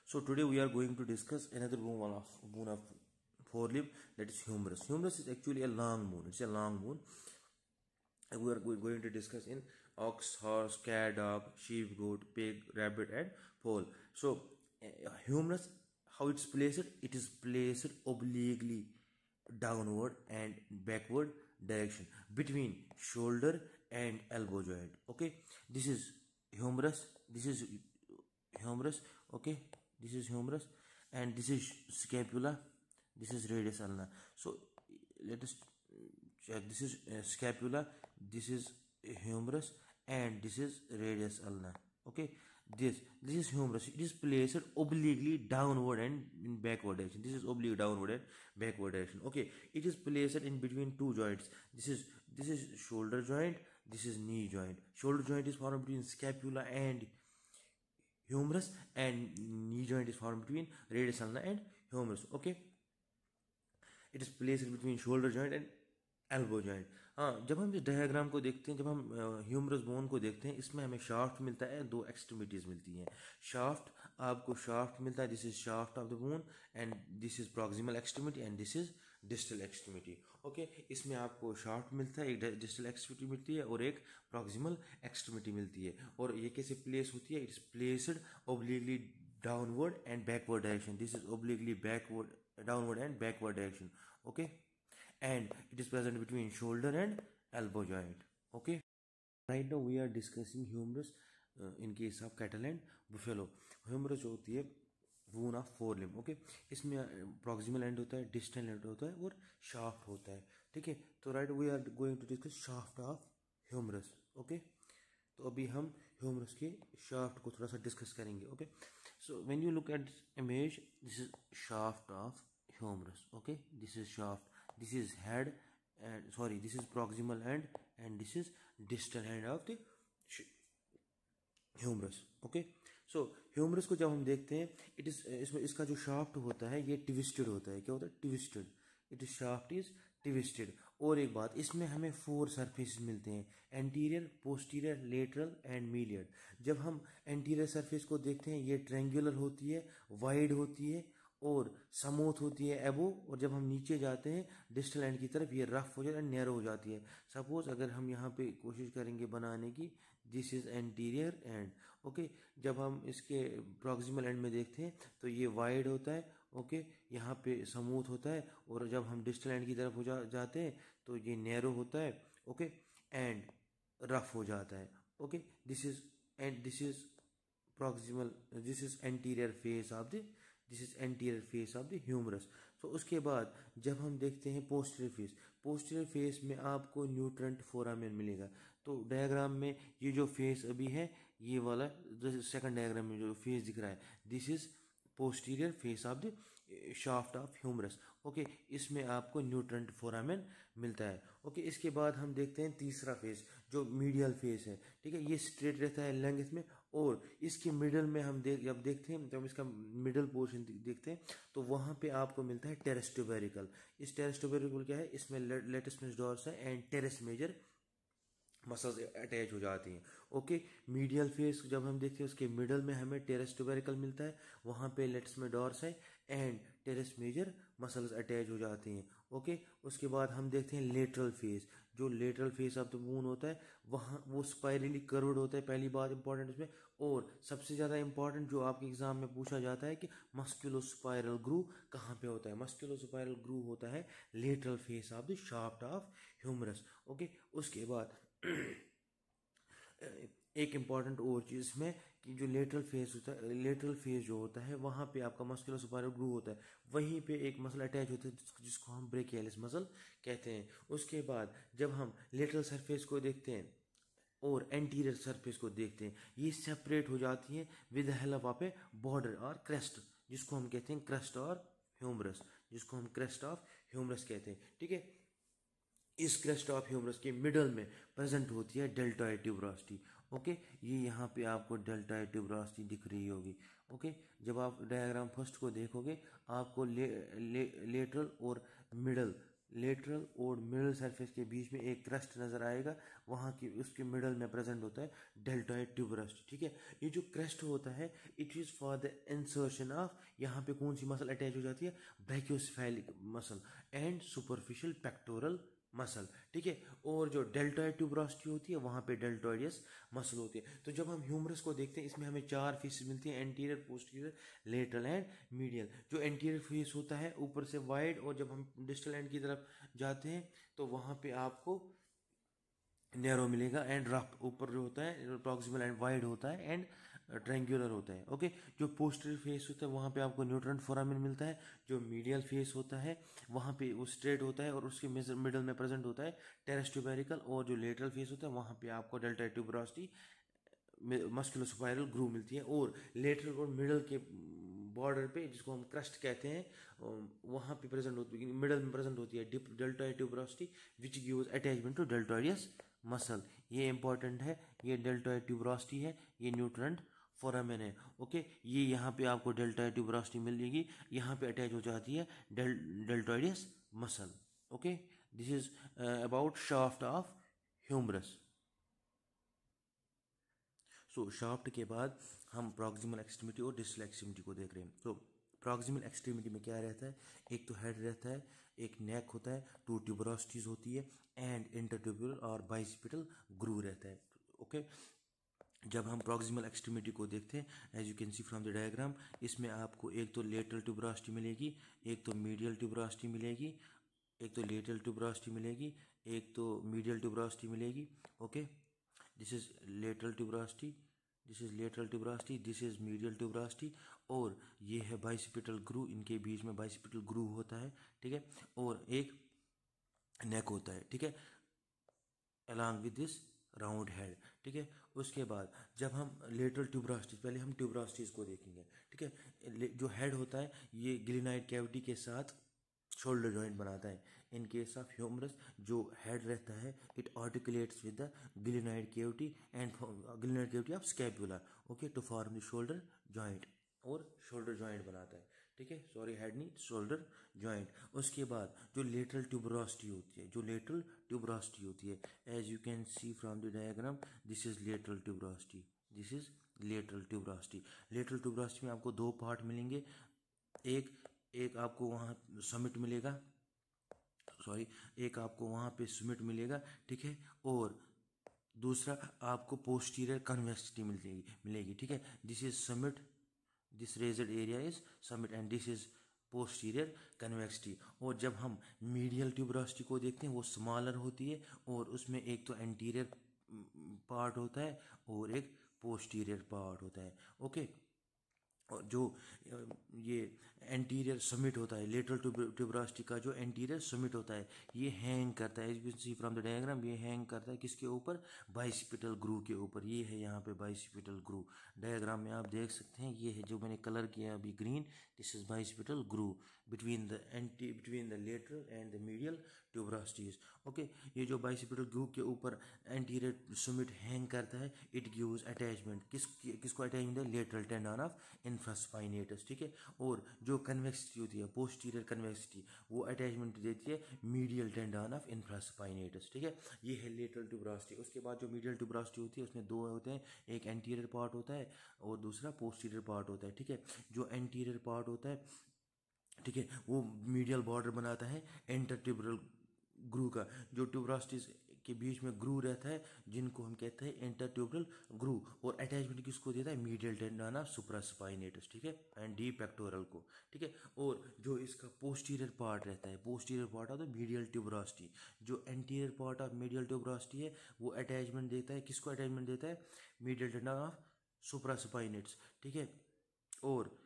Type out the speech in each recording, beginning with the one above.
So today we are going to discuss another moon of forelimb, that is humerus. Humerus is actually a long moon. It's a long moon. And we are going to discuss in ox, horse, cat, dog, sheep, goat, pig, rabbit, and fowl. So humerus, how it's placed? It is placed obliquely downward and backward direction between shoulder and elbow joint. Okay, this is humerus. This is humerus. Okay, this is humerus, and this is scapula. This is radius ulna. So let us check. This is scapula, this is humerus, and this is radius ulna. Okay, this is humerus. It is placed obliquely downward and in backward direction. This is oblique downward and backward direction. Okay, it is placed in between two joints. This is shoulder joint, this is knee joint. Shoulder joint is formed between scapula and humerus, and knee joint is formed between radius ulna and humerus. Okay, it is placed between shoulder joint and elbow joint. हाँ, जब हम इस diagram को देखते हैं, जब हम humerus bone को देखते हैं, इसमें हमें शाफ्ट मिलता है, दो एक्सट्रीमिटीज़ मिलती हैं. आपको शाफ्ट मिलता है, this is shaft of the bone, and this is proximal extremity, and this is distal extremity. Okay, इसमें आपको शाफ्ट मिलता है, एक डिस्टल एक्सट्रीमिटी मिलती है और एक प्रॉक्सिमल एक्सट्रीमिटी मिलती है. और ये कैसे प्लेस होती है? It is placed obliquely downward and backward direction. This is obliquely backward downward and backward direction. Okay, and it is present between shoulder and elbow joint. Okay, right now we are discussing humerus in case of cattle and buffalo. Humerus होती है bone of forelimb. Okay, इसमें proximal end होता है, distal end होता है और shaft होता है. ठीक है, तो right we are going to discuss shaft of humerus. Okay, तो अभी हम humerus के shaft को थोड़ा सा discuss करेंगे. Okay, so when you look at image, this is shaft of humerus. Okay, this is shaft. This is head, and sorry, this is proximal end, and this is distal end of the humerus. Okay, so humerus को जब हम देखते हैं, it is इसमें इसका जो shaft होता है ये twisted होता है. क्या होता है? Twisted. It is shaft is twisted. और एक बात, इसमें हमें 4 surfaces मिलते हैं: anterior, posterior, lateral and medial. जब हम anterior surface को देखते हैं, ये triangular होती है, wide होती है और स्मूथ होती है एबो. और जब हम नीचे जाते हैं डिस्टल एंड की तरफ, ये रफ हो जाती है, नैरो हो जाती है. सपोज अगर हम यहाँ पे कोशिश करेंगे बनाने की, this is anterior and. Okay, जब हम इसके प्रॉक्सिमल एंड में देखते हैं तो ये वाइड होता है. ओके, यहाँ पे स्मूथ होता है, और जब हम डिस्टल एंड की तरफ जाते हैं तो ये नैरो होता है. ओके, एंड रफ हो जाता है. Okay, this is proximal, this is anterior face of the this is anterior face of the humerus. तो उसके बाद जब हम देखते हैं पोस्टीरियर फेस में आपको न्यूट्रेंट फोरामेन मिलेगा. तो डायग्राम में ये जो फेस अभी है, ये वाला सेकंड डायग्राम में जो फेस दिख रहा है, this is posterior face of the shaft of humerus. Okay, इसमें आपको न्यूट्रेंट फोरामेन मिलता है. ओके, इसके बाद हम देखते हैं तीसरा फेस जो मीडियल फेस है. ठीक है, ये स्ट्रेट रहता है लेंथ में, और इसके मिडल में हम जब देखते हैं, जब इसका मिडल पोर्शन देखते हैं तो वहाँ पे आपको मिलता है टेरेस ट्यूबेरिकल. इस टेरेस ट्यूबेरिकल क्या है? इसमें लेटस डॉर्स है and teres major muscles attach हो जाती हैं. ओके, मीडियल फेस जब हम देखते हैं, उसके मिडल में हमें टेरेस ट्यूबेरिकल मिलता है, वहाँ पे लेटस में डॉर्स है and teres major muscles attach हो जाती हैं. ओके, उसके बाद हम देखते हैं लेटरल फेस. जो lateral face of the bone होता है, वहाँ वो स्पाइरली कर्व्ड होता है. पहली बात इंपॉर्टेंट इसमें, और सबसे ज़्यादा इंपॉर्टेंट जो आपके एग्जाम में पूछा जाता है कि मस्कुलोस्पाइरल ग्रूव कहाँ पे होता है? मस्कुलोस्पाइरल ग्रूव होता है lateral face of the shaft of humerus. Okay, उसके बाद एक इम्पॉर्टेंट और चीज़ इसमें कि जो लेटरल फेस होता है, लेटरल फेस जो होता है, वहाँ पे आपका मस्कुलोस्पाइरल ग्रूव होता है. वहीं पे एक मसल अटैच होता है जिसको हम ब्रेकियलिस मसल कहते हैं. उसके बाद जब हम लेटरल सरफेस को देखते हैं और एंटीरियर सरफेस को देखते हैं, ये सेपरेट हो जाती हैं with the help of A border और क्रेस्ट, जिसको हम कहते हैं क्रेस्ट और ह्यूमरस, जिसको हम क्रेस्ट ऑफ ह्यूमरस कहते हैं. ठीक है, इस क्रेस्ट ऑफ ह्यूमरस के मिडल में प्रेजेंट होती है डेल्टॉइड ट्यूबरोसिटी. ओके, ये यहाँ पे आपको डेल्टॉइड ट्यूबरोसिटी दिख रही होगी. ओके, जब आप डायग्राम फर्स्ट को देखोगे, आपको लेटरल और मिडल लेटरल और मिडल सरफेस के बीच में एक क्रस्ट नज़र आएगा, वहाँ की उसके मिडल में प्रेजेंट होता है डेल्टॉइड ट्यूबरस। ठीक है, ये जो क्रस्ट होता है it is for the insertion of, यहाँ पे कौन सी मसल अटैच हो जाती है, brachiocephalic muscle and superficial pectoral muscle. ठीक है, और जो डेल्टॉइड ट्यूबरोसिटी होती है वहाँ पे डेल्टॉइडियस मसल होती है। तो जब हम ह्यूमरस को देखते हैं इसमें हमें 4 फेसेस मिलती हैं, anterior, posterior, lateral and medial. जो एंटीरियर फेस होता है ऊपर से वाइड, और जब हम डिस्टल एंड की तरफ जाते हैं तो वहाँ पे आपको नैरो मिलेगा एंड रफ। ऊपर जो होता है प्रॉक्सिमल एंड वाइड होता है एंड ट्रायंगुलर होता है। ओके, जो पोस्टीरियर फेस होता है वहाँ पे आपको न्यूट्रन फोरामिन मिलता है। जो मीडियल फेस होता है वहाँ पे वो स्ट्रेट होता है और उसके मिडल में प्रेजेंट होता है टेरेस ट्यूबेरिकल। और जो लेटरल फेस होता है वहाँ पे आपको डेल्टा ट्यूबरोसिटी मस्कुलर स्पाइरल ग्रू मिलती है। और लेटरल और मिडल के बॉर्डर पे, जिसको हम क्रस्ट कहते हैं, वहाँ पे प्रेजेंट होती है, मिडल में प्रेजेंट होती है deltoid tuberosity which gives attachment to deltoideus muscle. ये इंपॉर्टेंट है, ये डेल्टॉइड ट्यूबरोसिटी है, ये न्यूट्रन फोरामेन है। ओके, ये यहाँ पे आपको डेल्टॉइड ट्यूबरोसिटी मिलेगी, यहाँ पे अटैच हो जाती है deltoideus muscle. Okay, this is about shaft of humerus. So shaft के बाद हम प्रॉक्सिमल एक्सट्रीमिटी और डिस्टल एक्सट्रीमिटी को देख रहे हैं। तो प्रॉक्सिमल एक्सट्रीमिटी में क्या रहता है, एक तो हेड रहता है, एक नेक होता है, 2 ट्यूबरोसिटीज होती है एंड इंटरट्यूबुलर और बाइसिपिटल ग्रू रहता है। ओके, जब हम प्रॉक्सिमल एक्सट्रीमिटी को देखते हैं, as you can see from the diagram, इसमें आपको एक तो लेटरल ट्यूबरोसिटी मिलेगी, एक तो मीडियल ट्यूबरोसिटी मिलेगी, एक तो लेटरल ट्यूबरोसिटी मिलेगी, एक तो मीडियल ट्यूबरोसिटी मिलेगी। Okay, this is lateral tuberosity, this is lateral tuberosity, this is medial tuberosity, और ये है बाइसिपिटल ग्रू, इनके बीच में बाइसिपिटल ग्रू होता है। ठीक है, और एक नेक होता है। ठीक है, along with this round head. ठीक है, उसके बाद जब हम लेटरल ट्यूबरोसिटीज, पहले हम ट्यूबरोसिटीज को देखेंगे। ठीक है, जो हेड होता है ये ग्लिनाइड कैविटी के साथ शोल्डर जॉइंट बनाता है। इन केस ऑफ ह्यूमरस जो हेड रहता है it articulates with the glenoid cavity and glenoid cavity of scapula, okay, to form the shoulder joint, और शोल्डर जॉइंट बनाता है। ठीक है, सॉरी हेड नहीं, शोल्डर जॉइंट। उसके बाद जो लेटरल ट्यूबरोसिटी होती है, जो लेटरल ट्यूबरोसिटी होती है, as you can see from the diagram, this is lateral tuberosity, this is lateral tuberosity. Lateral tuberosity में आपको 2 पार्ट मिलेंगे, एक एक आपको वहाँ समिट मिलेगा, सॉरी, एक आपको वहाँ पे समिट मिलेगा। ठीक है, और दूसरा आपको पोस्टीरियर कन्वेक्सिटी मिलेगी। ठीक है, this is summit, this raised area is summit and this is posterior convexity. और जब हम मीडियल ट्यूबरोसिटी को देखते हैं वो स्मॉलर होती है, और उसमें एक तो एंटीरियर पार्ट होता है और एक पोस्टीरियर पार्ट होता है। ओके, और जो ये एंटीरियर समिट होता है, लेटरल ट्यूबरोसिटी का जो एंटीरियर समिट होता है, ये हैंग करता है, as you can see from the diagram, ये हैंग करता है किसके ऊपर, बाइसिपिटल ग्रू के ऊपर। ये है यहाँ पे बाइसिपिटल ग्रू, डायग्राम में आप देख सकते हैं, ये है जो मैंने कलर किया अभी green, this is bicipital groove between the lateral and the medial tuberosities. Okay, ये जो बाइसिपिटल ग्रू के ऊपर एंटीरियर समिट हैंग करता है, इट गिव्स अटैचमेंट, किसको अटैचमेंट है, लेटरल टेंडन ऑफ इन्फ्रास्पाइनेटस। ठीक है, और जो कन्वेक्सिटी होती है, पोस्टीरियर कन्वेक्सिटी, वो अटैचमेंट देती है मीडियल टेंडन ऑफ इन्फ्रास्पाइनेटस। ठीक है, ये है लेटरल ट्यूबरोसिटी। उसके बाद जो मीडियल ट्यूबरोसिटी होती है उसमें 2 होते हैं, एक एंटीरियर पार्ट होता है और दूसरा पोस्टीरियर पार्ट होता है। ठीक है, जो एंटीरियर पार्ट होता है, ठीक है, वो मीडियल बॉर्डर बनाता है इंटरट्यूबरल ग्रू का। जो ट्यूबरोसिटीज के बीच में ग्रू रहता है जिनको हम कहते हैं इंटरट्यूबरल ग्रू, और अटैचमेंट किसको देता है, मीडियल टेंडन ऑफ सुप्रास्पाइनेटस। ठीक है, एंड डी पेक्टोरल को। ठीक है, और जो इसका पोस्टीरियर पार्ट रहता है, posterior part of the medial tuberosity, जो anterior part of medial tuberosity है वो अटैचमेंट देता है, किसको अटैचमेंट देता है, मीडियल टेंडन ऑफ सुप्रास्पाइनेटस। ठीक है, और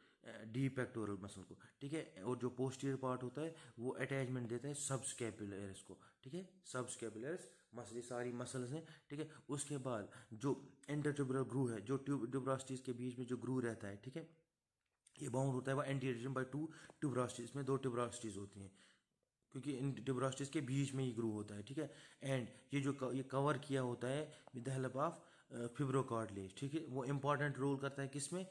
डी पेक्टोरल मसल को। ठीक है, और जो पोस्टीरियर पार्ट होता है वो अटैचमेंट देता है सबस्कैपुलरिस को। ठीक है, सबस्कैपुलरिस मसल, सारी मसल्स हैं। ठीक है, उसके बाद जो इंटरट्यूबुलर ग्रू है, जो ट्यूबरोसिटीज के बीच में जो ग्रू रहता है, ठीक है, ये बाउंड होता है एंटीरियर बाय 2 ट्यूबरोसिटीज, में 2 ट्यूबरोसिटीज होती हैं, क्योंकि इन ट्यूबरोसिटीज के बीच में ही ग्रू होता है। ठीक है, एंड ये जो ये कवर किया होता है विद द हेल्प ऑफ फिब्रोकार्टिलेज। ठीक है, वो इंपॉर्टेंट रोल करता है किसमें,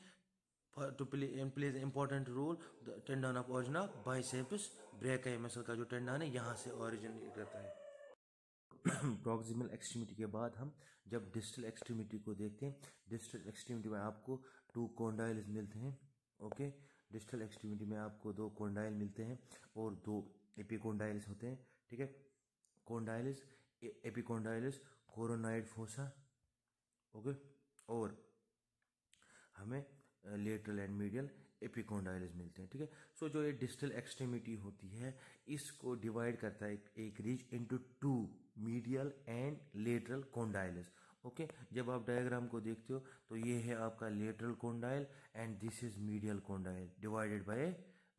to play and plays an important role. The tendon of origin of biceps brachii muscle का जो टेंडन है यहाँ से ओरिजिनेट करता है. प्रॉक्सिमल एक्सट्रीमिटी के बाद हम जब डिस्टल एक्सट्रीमिटी को देखते हैं, डिस्टल एक्सट्रीमिटी में आपको 2 कॉन्डाइल्स मिलते हैं. ओके, डिस्टल एक्सट्रीमिटी में आपको 2 कॉन्डाइल मिलते हैं और 2 एपिकोंडाइल्स होते हैं. ठीक है, कॉन्डाइल्स एपिकोंडाइल्स कोरोनाइड फोसा. ओके, और हमें लेटरल एंड मीडियल एपिकोंडाइल्स मिलते हैं. ठीक है, सो जो ये डिस्टल एक्सट्रीमिटी होती है इसको डिवाइड करता है एक ridge into 2 medial and lateral condyles. Okay, जब आप डायग्राम को देखते हो तो ये है आपका lateral condyle and this is medial condyle divided by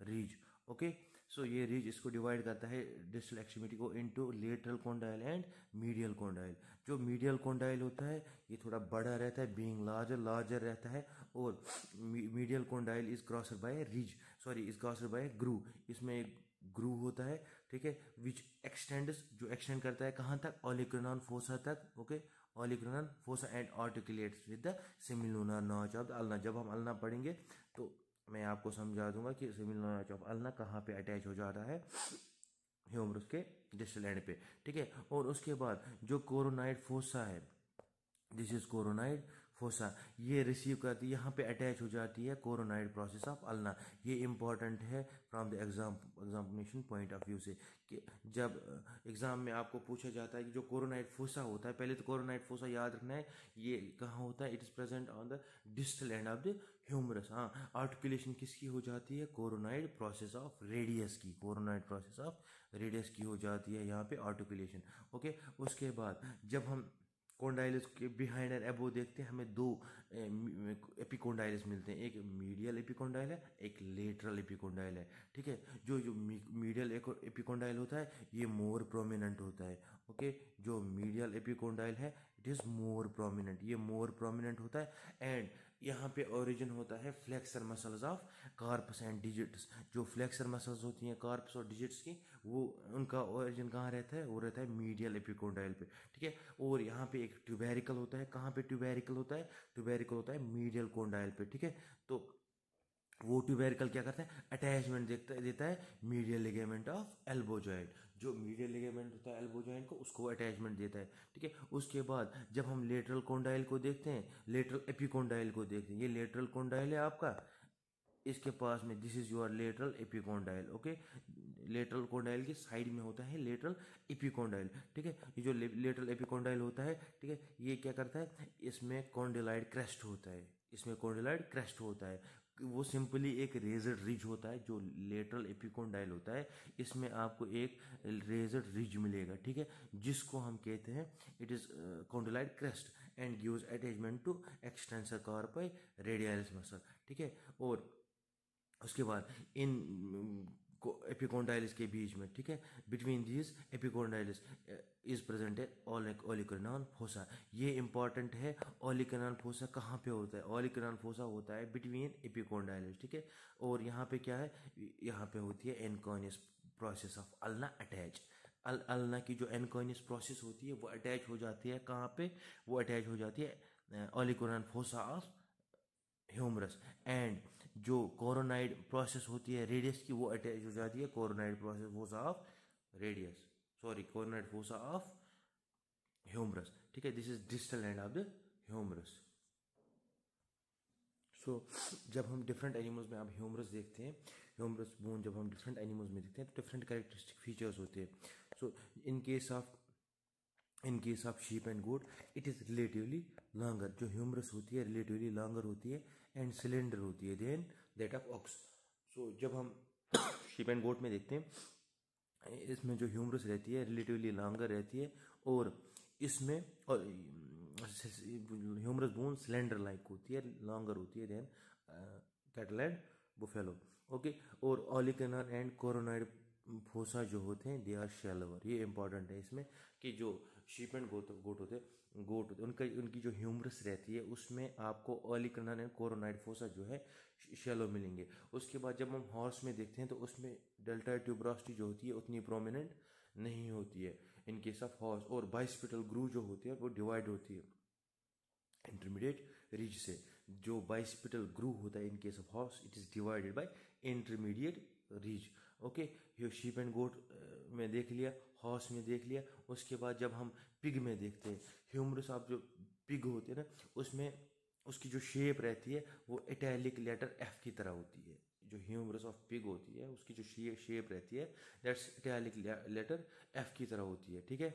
ridge. Okay, so ये रीज इसको डिवाइड करता है डिस्टल एक्सट्रीमिटी को into lateral condyle and medial condyle. जो मीडियल कॉन्डाइल होता है ये थोड़ा बड़ा रहता है, बीइंग लार्जर रहता है, और medial condyle is crossed by ridge, sorry is crossed by groove. इसमें एक ग्रू होता है. ठीक है, विच एक्सटेंड्स, जो एक्सटेंड करता है कहाँ तक, ओलिकुलर फोसा तक. Okay, olecranon fossa and articulates with the semilunar notch of the ulna. जब हम अल्ना पढ़ेंगे तो मैं आपको समझा दूंगा कि सेमिलुनर नॉच ऑफ अल्ना कहाँ पे अटैच हो जाता है, ह्यूमरस के डिस्टल एंड पे. ठीक है, और उसके बाद जो कोरोनाइड फोसा है, दिस इज कोरोनाइड फोसा, ये रिसीव करती है, यहाँ पे अटैच हो जाती है कोरोनाइड प्रोसेस ऑफ अल्ना. ये इंपॉर्टेंट है from the examination point of view से, कि जब एग्जाम में आपको पूछा जाता है कि जो कोरोनाइड फोसा होता है, पहले तो कोरोनाइड फोसा याद रखना है, ये कहाँ होता है, it is present on the distal end of the humerus. हाँ, आर्टिकुलेशन किसकी हो जाती है, कोरोनाइड प्रोसेस ऑफ रेडियस की, कोरोनाइड प्रोसेस ऑफ रेडियस की हो जाती है यहाँ पे आर्टिकुलेशन. ओके, उसके बाद जब हम कॉन्डाइलस के बिहाइंड एंड अबो देखते हैं, हमें 2 एपिकोंडाइलस मिलते हैं. एक मीडियल एपिकोंडाइल है, एक लेटरल एपिकोंडाइल है. ठीक है, जो मीडियल एपिकोंडाइल होता है ये मोर प्रोमिनेंट होता है. ओके, जो मीडियल एपिकोंडाइल है इट इज़ मोर प्रोमिनेंट, ये मोर प्रोमिनेंट होता है. एंड यहाँ पे ओरिजिन होता है flexor muscles of carpus and digits. जो फ्लेक्सर मसल्स होती हैं कार्पस और डिजिट्स की, वो उनका ओरिजिन कहाँ रहता है, वो रहता है मीडियल एपिकोंडाइल पे. ठीक है, और यहाँ पे एक ट्यूबेरिकल होता है. कहाँ पे ट्यूबेरिकल होता है, ट्यूबेरिकल होता है मीडियल कॉन्डाइल पे. ठीक है, तो वो ट्यूबेरिकल क्या करता है, अटैचमेंट देता है medial ligament of elbow joint. जो मीडियल लिगामेंट होता है एल्बो जॉइंट को, उसको अटैचमेंट देता है. ठीक है, उसके बाद जब हम लेटरल कॉन्डाइल को देखते हैं, लेटरल एपिकोंडाइल को देखते हैं, ये लेटरल कॉन्डाइल है आपका, इसके पास में this is your lateral epicondyle. Okay, lateral condyle की साइड में होता है लेटरल एपिकोंडाइल. ठीक है, ये जो लेटरल एपिकोंडाइल होता है, ठीक है, ये क्या करता है, इसमें कॉन्डिलाइड क्रेस्ट होता है, इसमें कॉन्डिलाइड क्रेस्ट होता है. वो सिंपली एक रेजर्ड रिज होता है. जो लेटरल एपिकोंडाइल होता है इसमें आपको एक रेजर्ड रिज मिलेगा. ठीक है, जिसको हम कहते हैं it is condyloid crest and gives attachment to extensor carpi radialis muscle. ठीक है, और उसके बाद इन एपिकोंडाइलिस के बीच में, ठीक है, बिटवीन दीज एपिकोंडाइलिस इज प्रेजेंट है ओलिकुलर फोसा. ये इंपॉर्टेंट है. ओलिकुलर फोसा कहाँ पे होता है, ओलिकुलर फोसा होता है बिटवीन एपिकोंडाइलिस. ठीक है, और यहाँ पे क्या है, यहाँ पे होती है anconeus process of ulna attach. Ulna की जो एनकॉनियस प्रोसेस होती है वो अटैच हो जाती है कहाँ पे, वो अटैच हो जाती है olecranon fossa of humerus. And जो कोरोनाइड प्रोसेस होती है रेडियस की, वो अटैच हो जाती है coronoid process fossa of radius, sorry coronoid fossa of humerus. ठीक है, this is distal end of the humerus. So जब हम डिफरेंट एनिमल्स में आप ह्यूमरस देखते हैं, ह्यूमरस बोन जब हम डिफरेंट एनिमल्स में देखते हैं तो डिफरेंट कैरेक्टरिस्टिक फीचर्स होते हैं. So in case of sheep and goat it is relatively longer. जो ह्यूमरस होती है रिलेटिवली लॉन्गर होती है एंड सिलेंडर होती है देन दैट ऑफ ऑक्स. सो जब हम शीप एंड गोट में देखते हैं, इसमें जो ह्यूमरस रहती है रिलेटिवली लॉन्गर रहती है, और इसमें और ह्यूमरस बोन सिलेंडर लाइक होती है, लॉन्गर होती है than cattle and buffalo. Okay, और ओलिकुलर एंड कोरोनाइड फोसा जो होते हैं दे आर शैलोवर. ये इंपॉर्टेंट है इसमें कि जो शीप एंड गोट होते उनकी जो ह्यूमरस रहती है उसमें आपको ओलिकुलर एंड कोरोनाइड फोसा जो है शैलो मिलेंगे. उसके बाद जब हम हॉर्स में देखते हैं तो उसमें डेल्टा ट्यूबरोसिटी जो होती है उतनी प्रोमिनेंट नहीं होती है इन केस ऑफ हॉर्स, और बाइस्पिटल ग्रू जो होती है वो डिवाइड होती है इंटरमीडिएट रिज से। जो बाइसिपिटल ग्रूव होता है in case of horse, it is divided by intermediate ridge. Okay, ये शीप एंड गोट में देख लिया, हॉर्स में देख लिया। उसके बाद जब हम पिग में देखते हैं, ह्यूमरस ऑफ जो पिग होते हैं ना, उसमें उसकी जो शेप रहती है वो इटैलिक लेटर एफ की तरह होती है। जो ह्यूमरस ऑफ पिग होती है उसकी जो शेप रहती है दैट्स इटैलिक लेटर एफ की तरह होती है, ठीक है।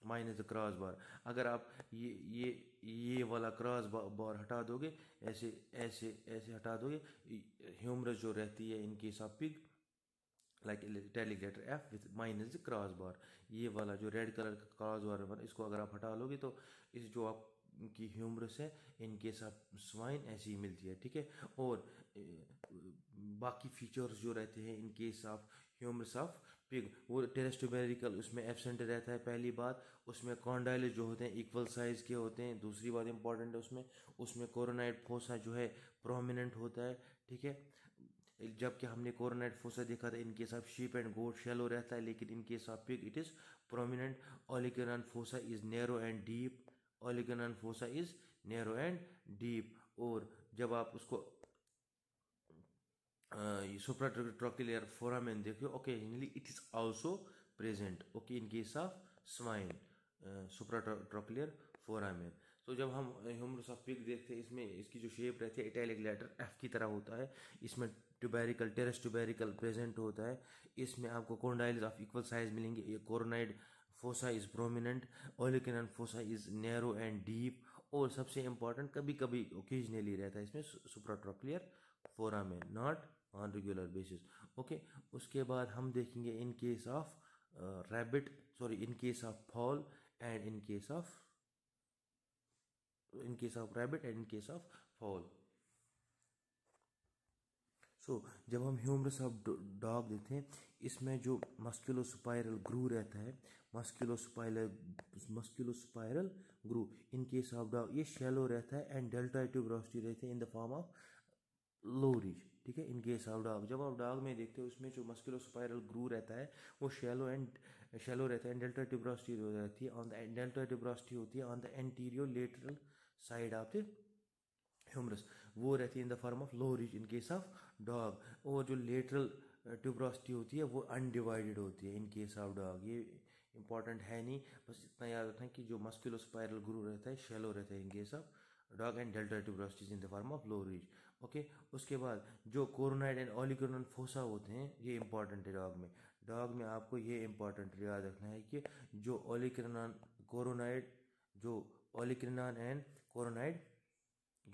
माइनस द क्रॉस बार, अगर आप ये वाला क्रॉस बार हटा दोगे, ऐसे ऐसे ऐसे हटा दोगे, ह्यूमरस जो रहती है in case of pig like italic letter F with minus the cross bar, ये वाला जो रेड कलर का क्रॉस बार इसको अगर आप हटा लोगे तो इस जो आप की ह्यूमरस है इन केस ऑफ स्वाइन ऐसी ही मिलती है, ठीक है। और बाकी फीचर्स जो रहते हैं in case of humerus of pig, वो टेरेस्टोबेरिकल उसमें एब्सेंट रहता है, पहली बात। उसमें कॉन्डाइलेज जो होते हैं इक्वल साइज के होते हैं, दूसरी बात इंपॉर्टेंट है उसमें कोरोनाइड फोसा जो है प्रोमिनेंट होता है, ठीक है। जबकि हमने कोरोनाइड फोसा देखा था in case of sheep and goat shallow रहता है, लेकिन in case of pig it is prominent. Olecranon fossa is narrow and deep, olecranon fossa is narrow and deep. और जब आप उसको supratrochlear foramen देखो, occasionally it is also present, okay, in case of swine, supratrochlear foramen। तो जब हम humerus of pig देखते हैं, इसमें इसकी जो शेप रहती है इटैलिक लेटर एफ की तरह होता है, इसमें ट्यूबेरिकल टेरेस ट्यूबेरिकल प्रेजेंट होता है, इसमें आपको कॉन्डाइल्स ऑफ इक्वल साइज मिलेंगे। ये coronoid fossa is prominent, olecranon fossa is narrow and deep, और सबसे इंपॉर्टेंट कभी कभी ओकेजनली रहता है इसमें supratrochlear foramen, not on regular basis, okay. उसके बाद हम देखेंगे in case of rabbit, sorry in case of fowl and in case of rabbit and in case of fowl. So जब हम ह्यूमरस ऑफ डॉग देखते हैं, इसमें जो मस्कुलोस्पाइरल ग्रू रहता है, मस्कुलोस्पाइरल ग्रू इन केस ऑफ डॉग ये शैलो रहता है एंड डेल्टा ट्यूबरोसिटी रहते हैं इन the form of low ridge, ठीक है। इन केस ऑफ डॉग, जब आप डॉग में देखते हो उसमें जो मस्कुलोस्पाइरल ग्रू रहता है वो शैलो रहता है एंड डेल्टा ट्यूबरोसिटी रहती है ऑन द डेल्टा ट्यूबरोसिटी होती है on the anterior lateral side of the humerus, वो रहती है in the form of low ridge in case of dog. और जो लेटरल ट्यूबरोसिटी होती है वो अनडिवाइडेड होती है इन केस ऑफ डॉग। ये इंपॉर्टेंट है नहीं, बस इतना याद रखना कि जो मस्कुलोस्पाइरल ग्रू रहता है शैलो रहता है in case of dog and delta tuberosity in the form of low ridge, okay. उसके बाद जो कोरोनाइड एंड ओलिगोनन फोसा होते हैं ये इंपॉर्टेंट है डॉग में आपको ये इंपॉर्टेंट याद रखना है कि जो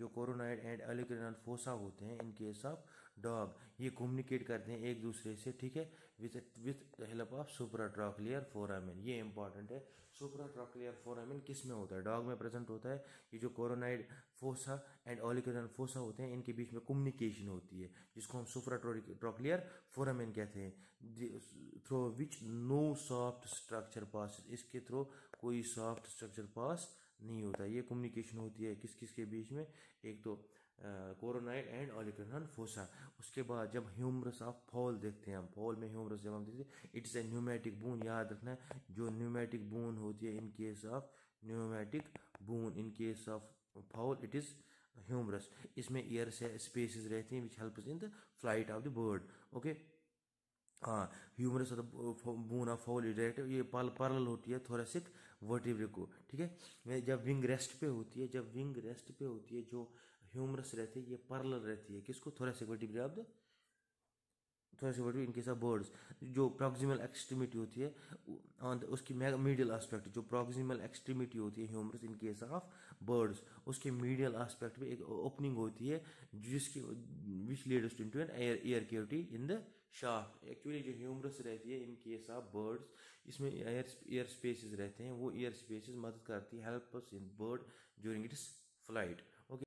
कोरोनाइड एंड ओलिगोनन फोसा होते हैं इन केस ऑफ डॉग, ये कम्युनिकेट करते हैं एक दूसरे से, ठीक है, with help of supratrochlear foramen. ये इंपॉर्टेंट है। सुप्राट्रोक्लियर फोरामेन किस में होता है? डॉग में प्रेजेंट होता है। ये जो कोरोनाइड फोसा एंड ओलिगोनन फोसा होते हैं इनके बीच में कम्युनिकेशन होती है, जिसको हम सुप्राट्रोक्लियर फोरामेन कहते हैं, through which no soft structure pass, इसके थ्रू कोई सॉफ्ट स्ट्रक्चर पास नहीं होता। ये कम्युनिकेशन होती है किस किस के बीच में? एक तो कोरोनाइड एंड ओलिगोनन फोसा। उसके बाद जब ह्यूमरस ऑफ फॉल देखते हैं हम, फॉल में ह्यूमरस जब हम देखते हैं, इट्स ए न्यूमेटिक बून। याद रखना है जो न्यूमेटिक बून होती है in case of in case of fowl it is humerus. इसमें एयर स्पेसेस रहती हैं which helps in the flight of the bird, okay. हाँ, humerus bone of fowl direct ये पैरेलल होती है थोरेसिक वर्टिब्रे को, ठीक है। जब विंग रेस्ट पे होती है, जो ह्यूमरस रहती है ये पैरेलल रहती है किसको? Thoracic vertebrae of the in case of birds. जो प्रॉक्सिमल एक्सट्रीमिटी होती है ऑन उसकी मीडियल एस्पेक्ट, जो प्रॉक्सिमल एक्सट्रीमिटी होती है humerus in case of birds, उसके मीडियल एस्पेक्ट में एक ओपनिंग होती है जिसकी which leads to an air cavity in the shaft. Actually जो ह्यूमरस रहती है इन केस ऑफ बर्ड्स, इसमें एयर स्पेसेस रहते हैं, वो एयर स्पेसेस मदद करती है help in bird during its flight.